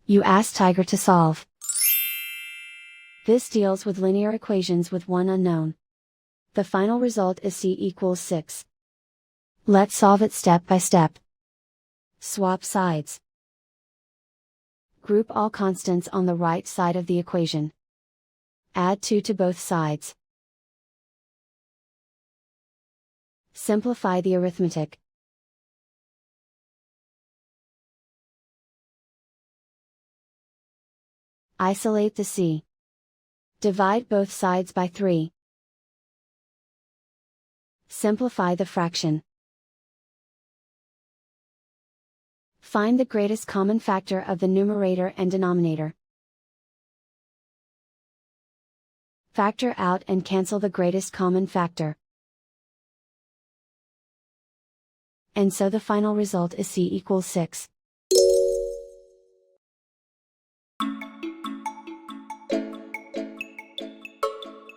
You ask Tiger to solve. This deals with linear equations with one unknown. The final result is c equals 6. Let's solve it step by step. Swap sides. Group all constants on the right side of the equation. Add 2 to both sides. Simplify the arithmetic. Isolate the c. Divide both sides by 3. Simplify the fraction. Find the greatest common factor of the numerator and denominator. Factor out and cancel the greatest common factor. And so the final result is c equals 6.